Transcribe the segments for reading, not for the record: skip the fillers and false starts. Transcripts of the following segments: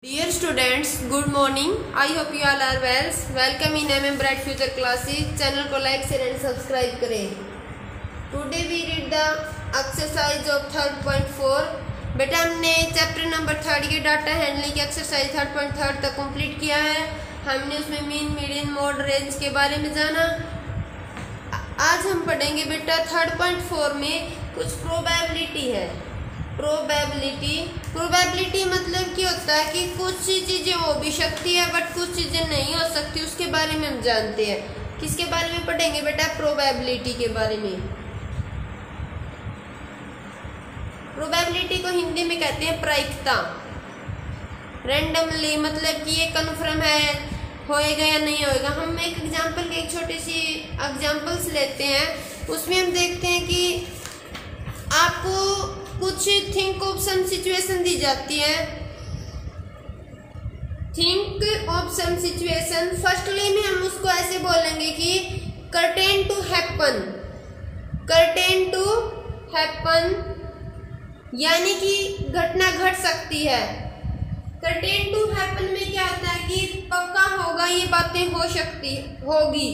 Dear students, good morning. I hope you all are well. Welcome in MM Bright Future Classes. Channel को like share and subscribe करें. Today we read the exercise of 3.4. बेटा हमने chapter number 3 के data handling की exercise 3.3 तक complete किया है. हमने उसमें मीन, मीडियन, मोड, रेंज के बारे में जाना. आज हम पढ़ेंगे बेटा 3.4 में कुछ प्रोबेबिलिटी है. प्रोबेबिलिटी मतलब क्या होता है कि कुछ चीजें हो भी सकती है बट कुछ चीजें नहीं हो सकती, उसके बारे में हम जानते हैं. किसके बारे में पढ़ेंगे बेटा? प्रोबेबिलिटी के बारे में. प्रोबेबिलिटी को हिंदी में कहते हैं प्रायिकता. रैंडमली मतलब कि ये कन्फर्म है, होएगा या नहीं होएगा. हम एक एग्जांपल की एक छोटी सी एग्जांपल्स लेते हैं. उसमें हम देखते हैं कि आपको कुछ थिंक ऑफ सम सिचुएशन दी जाती है. Think of some situation firstly में हम उसको ऐसे बोलेंगे कि certain to happen. Certain to happen यानी कि घटना घट सकती है. कर्टेन टू हैपन में क्या होता है कि पक्का होगा, ये बातें हो सकती होगी.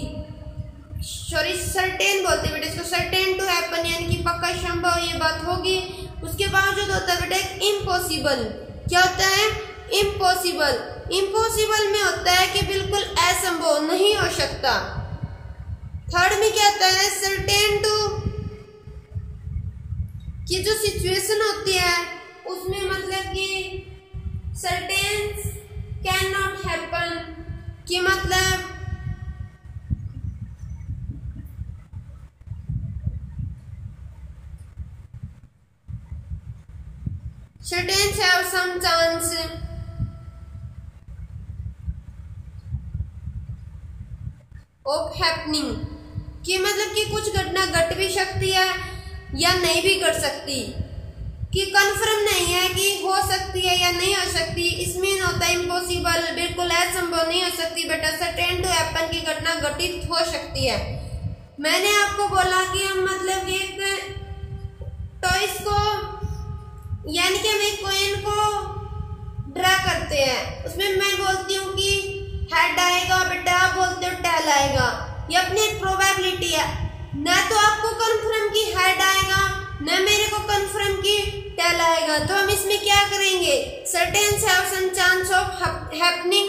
सॉरी सर्टेन बोलते हैं बेटा इसको. सर्टेन टू हैपन यानी कि पक्का संभव ये बात होगी. उसके बावजूद होता है बेटा एक इम्पॉसिबल. क्या होता है? इम्पॉसिबल. इम्पॉसिबल में होता है कि बिल्कुल असंभव, नहीं हो सकता. थर्ड में क्या होता है? सर्टेन टू कि जो सिचुएशन होती है उसमें मतलब कि सर्टेन कैन नॉट हैपन कि मतलब certain have some chance of happening कि मतलब कि कुछ घटना घट भी सकती है या नहीं भी घट सकती, कि कंफर्म नहीं है कि हो सकती है या नहीं हो सकती. इसमें होता है इम्पॉसिबल, बिल्कुल असंभव नहीं हो सकती बेटा. सर्टेन टू हैपन की घटना घटित हो सकती है. मैंने आपको बोला कि हम मतलब एक टॉयज को यानी कि हम एक कॉइन को ड्रा करते हैं. उसमें मैं बोलती हूँ कि हेड आएगा, बेटा आप बोलते हो टेल आएगा. ये अपनी एक प्रोबेबिलिटी है. ना तो आपको कंफर्म की हेड आएगा, ना मेरे को कंफर्म की टेल आएगा. तो हम इसमें क्या करेंगे? Certain have some chance of happening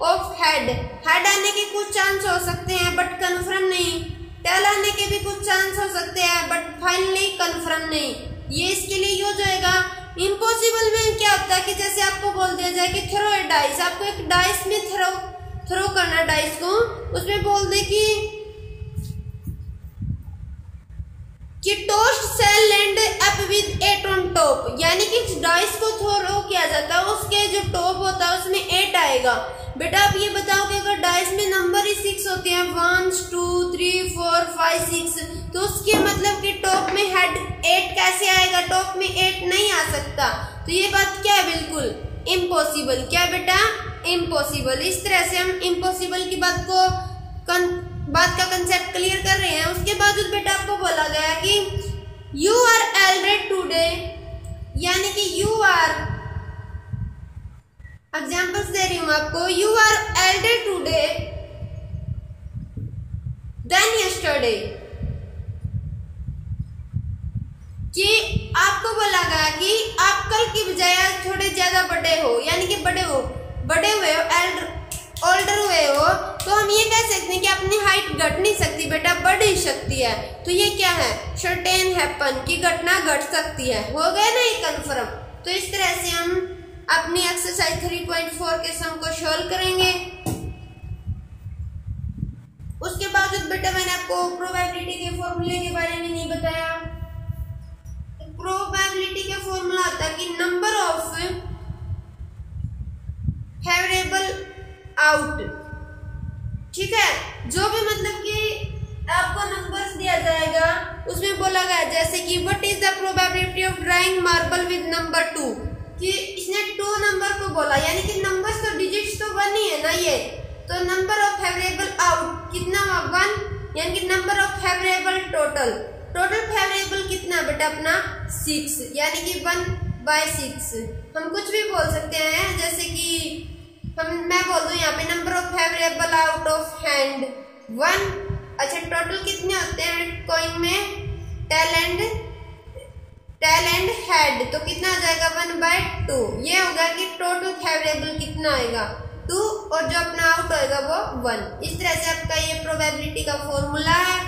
of head. Head आने के कुछ चांस हो सकते हैं बट कंफर्म नहीं. टेल आने के भी कुछ चांस हो सकते हैं बट फाइनली कंफर्म नहीं. ये इसके लिए यूज होएगा. इम्पॉसिबल में क्या होता है कि जैसे आपको बोल दिया जाए कि थ्रो ए डाइस, आपको एक डाइस में थ्रो करना डाइस को. उसमें बोल दे कि tossed sell land up with 8 on top, यानी कि डाइस को थ्रो किया जाता है, उसके जो टॉप होता है उसमें 8 आएगा. बेटा आप ये बताओ कि अगर डाइस में नंबर ही 6 होते हैं, 1 2 3 4 5 6, तो उसके मतलब कि टॉप में हेड 8 कैसे आएगा? टॉप में 8 नहीं आ सकता. तो ये बात क्या है? बिल्कुल इम्पॉसिबल. क्या बेटा? इम्पॉसिबल. इस तरह से हम इम्पॉसिबल की बात का कंसेप्ट क्लियर कर रहे हैं. उसके बाद बेटा आपको बोला गया कि यू आर एल्डर टूडे, यानी कि यू आर, एग्जाम्पल्स दे रही हूं आपको. You are elder today than yesterday, कि आपको बोला गया कि आप कल की बजाय थोड़े ज्यादा बड़े हो, यानी कि बड़े हुए हो, ओल्डर हुए हो. तो हम ये कह सकते हैं कि अपनी हाइट घट नहीं सकती बेटा, बढ़ ही सकती है. तो ये क्या है? सर्टेन हैपन की घटना घट सकती है. हो गया ना ये कंफर्म. तो इस तरह से हम अपनी एक्सरसाइज 3.4 के सम को सॉल्व करेंगे. उसके बावजूद बेटा मैंने आपको प्रोबेबिलिटी के फॉर्मूले के बारे में नहीं बताया. प्रोबेबिलिटी का फॉर्मूला होता है कि नंबर ऑफ फेवरेबल आउट. ठीक है, जो भी मतलब कि आपको नंबर्स दिया जाएगा उसमें बोला गया जैसे कि what is the probability of drawing marble with number 2, कि इसने 2 नंबर को बोला, यानी कि नंबर्स तो डिजिट्स तो 1 ही है ना ये. तो नंबर ऑफ फेवरेबल आउट कितना हुआ? 1, यानी कि number of favourable total favourable कितना बेटा अपना? 6, यानी कि 1 बाय 6। हम कुछ भी बोल सकते हैं, जैसे कि मैं बोल दूं यहाँ पे number of favourable out of hand 1। अच्छा, टोटल कितने होते हैं कॉइन में? टेल एंड हेड, तो कितना आ जाएगा 1/2। ये होगा कि टोटल फेवरेबल कितना आएगा 2, और जो अपना आउट होएगा वो 1। इस तरह से आपका ये प्रोबेबिलिटी का फॉर्मूला है।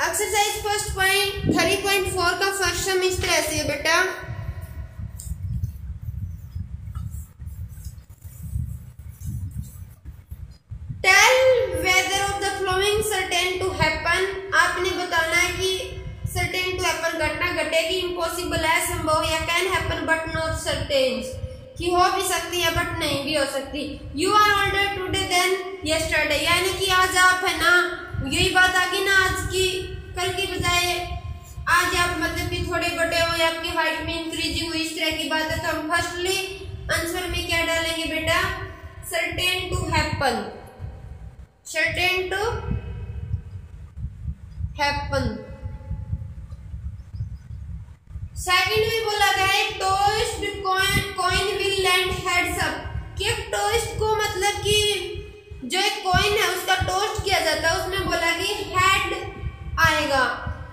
एक्सरसाइज फर्स्ट पॉइंट 3.4 का फर्स्ट सम इस तरह से है बेटा। Tell whether of the following certain to happen. आपने बताना है कि सर्टेन टू हैपन घटना घटेगी, इम्पॉसिबल है, संभव, या can happen but not certain, कि हो भी सकती है बट नहीं भी हो सकती। You are older today than yesterday, यानी कि आज आप है ना, यही बात आ गई ना आज की, कल की बजाय आज आप मतलब कि थोड़े बड़े हो या आपकी हाइट में इंक्रीजिंग हुई, इस तरह की बात है। तो हम फर्स्टली आंसर में क्या डालेंगे बेटा? Certain to happen, certain to happen. Second में बोला गया है tossed coin will land heads up, कि टोस्ट को मतलब कि जो एक कॉइन है उसका टोस्ट किया जाता है, उसमें बोला कि हेड आएगा।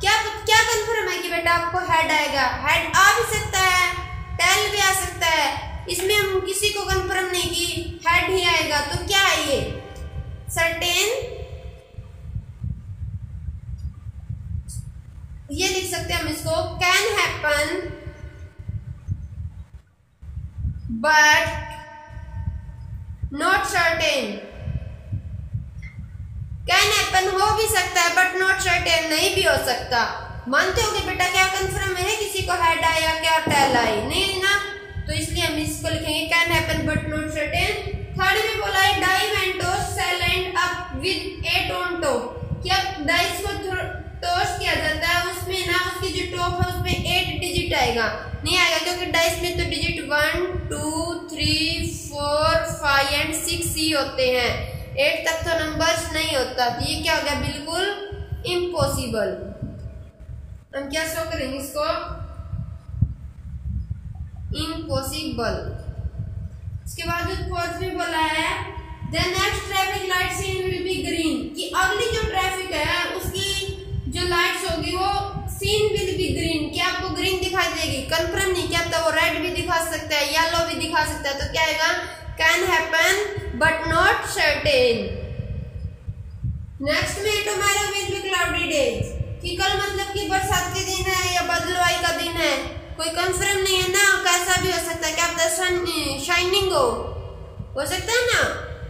क्या कंफर्म है कि बेटा आपको हेड आएगा? हेड आ भी सकता है, टेल भी आ सकता है, इसमें हम किसी को कंफर्म नहीं कि हेड ही आएगा। तो क्या है ये? सर्टेन, ये लिख सकते हैं हम इसको, can happen but not certain. Can happen हो भी सकता है बट नॉट सर्टेन नहीं भी हो सकता। मानते हो कि बेटा क्या कंफर्म है किसी को हेड आया क्या टेल आई? नहीं ना, तो इसलिए हम इसको लिखेंगे can happen but not certain. Third में बोला है die and tossed sell end up with 8 on top, क्या डाइस को टोस्ट किया जाता है, उसमें ना उसकी जो टॉप है उसमें 8 डिजिट आएगा? नहीं आएगा, क्योंकि डाइस में तो डिजिट 1 2 3 4 5 एंड 6 ही होते हैं, 8 तक तो नंबर्स नहीं होता। तो ये क्या हो गया? बिल्कुल इम्पॉसिबल। हम क्या शो करेंगे इसको? इम्पॉसिबल। इसके बाद जो फोर्थ में बोला है the next traffic light seen will be green, कि अगली जो ट्रैफिक है उसकी जो लाइट्स होगी वो सीन विल बी ग्रीन, क्या आपको ग्रीन दिखाई देगी? कंफर्म नहीं, क्या तो वो रेड भी दिखा सकता है, येलो भी दिखा सकता है। तो क्या आएगा? Can happen but not certain. Next में tomorrow will be cloudy days, कि कल मतलब कि बरसात के दिन है या बदलवाई का दिन है, कोई कंफर्म नहीं है ना, कैसा भी हो सकता है। क्या पता सन शाइनिंग हो सकता है ना,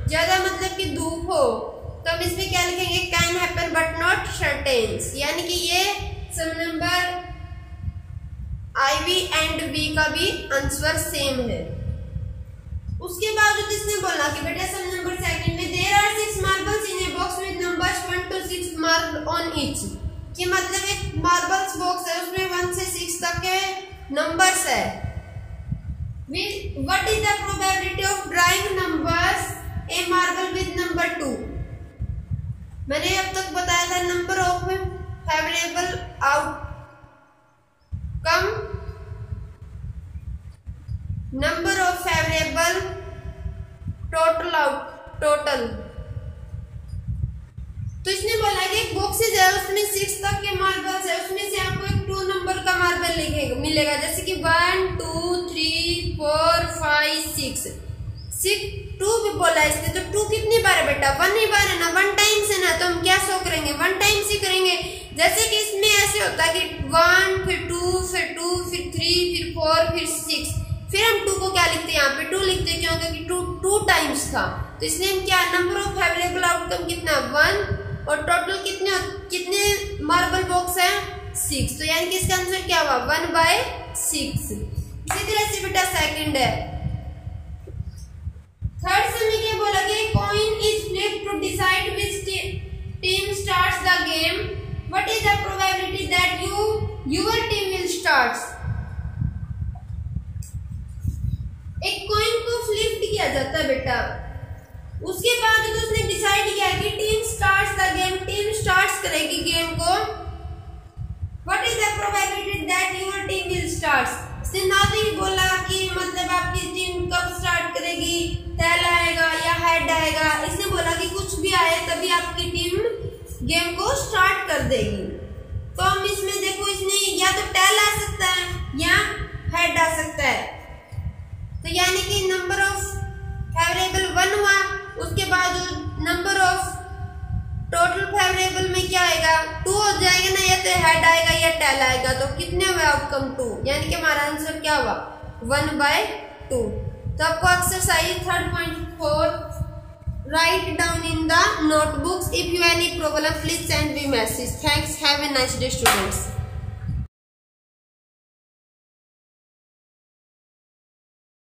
ज्यादा मतलब कि धूप हो। तो हम इसमें क्या लिखेंगे? Can happen but not certain, यानी कि ये सम नंबर IV एंड B का भी आंसर सेम है। उसके बाद इसने बोला कि बेटा सम नंबर सेकंड में there are 6 marbles in a box with numbers 1 to 6 marked on each, कि मतलब एक मार्बल्स बॉक्स है उसमें 1 से 6 तक के नंबर्स है। What is the probability of drawing numbers A marble with number 2? मैंने अब तक बताया था number of favourable outcome, number of favourable total. तो इसने बोला कि एक बॉक्सेज है उसमें 6 तक के मार्बल्स है, उसमें से आपको एक 2 नंबर का मार्बल मिलेगा, जैसे कि 1 2 3 4 5 6 2 भी बोला इसने। तो 2 कितनी बार है बेटा? 1 ही बार है ना, 1 टाइम्स है ना, तो हम क्या शो करेंगे? 1 टाइम्स ही करेंगे। जैसे कि इसमें ऐसे होता है कि 1 फिर 2 फिर 2 फिर 3 फिर 4 फिर 6, फिर हम 2 को क्या लिखते हैं? यहाँ पे 2 लिखते हैं, क्यों? क्योंकि 2 टाइम्स था। तो इसलिए हम क्या, नंबर ऑफ फेवरेबल आउटकम कितना? 1, और टोटल कितने मार्बल बॉक्स है? 6। तो यानी कि इसका आंसर क्या हुआ? 1/6। इसी तरह से बेटा सेकंड है। थर्ड समय क्या बोला कि coin is flipped to decide which team starts the game, what is the probability that your team will starts? एक कॉइन को फ्लिप किया जाता है बेटा, उसके बाद तो उसने डिसाइड किया कि team starts the game, team starts करेगी गेम को, स्टार्ट्स। इसने ना तो ये बोला कि मतलब आपकी टीम कब स्टार्ट करेगी, टेल आएगा या हेड आएगा। इसने बोला कि कुछ भी आए तभी आपकी टीम गेम को स्टार्ट कर देगी। तो हम इसमें देखो, इसने या तो टेल आ सकता है या हेड आ सकता है। तो यानी कि नंबर ऑफ फेवरेबल 1 हुआ, उसके बाद नंबर ऑफ टोटल फेवरेबल में क्या आएगा 2 हो जाएगा ना, या तो हेड आएगा या टेल आएगा। तो कितने हुए आउटकम 2, यानी कि हमारा आंसर क्या हुआ 1/2। तो आपको exercise 3.4 write down in the notebooks. If you any problem please send me message. Thanks, have a nice day students.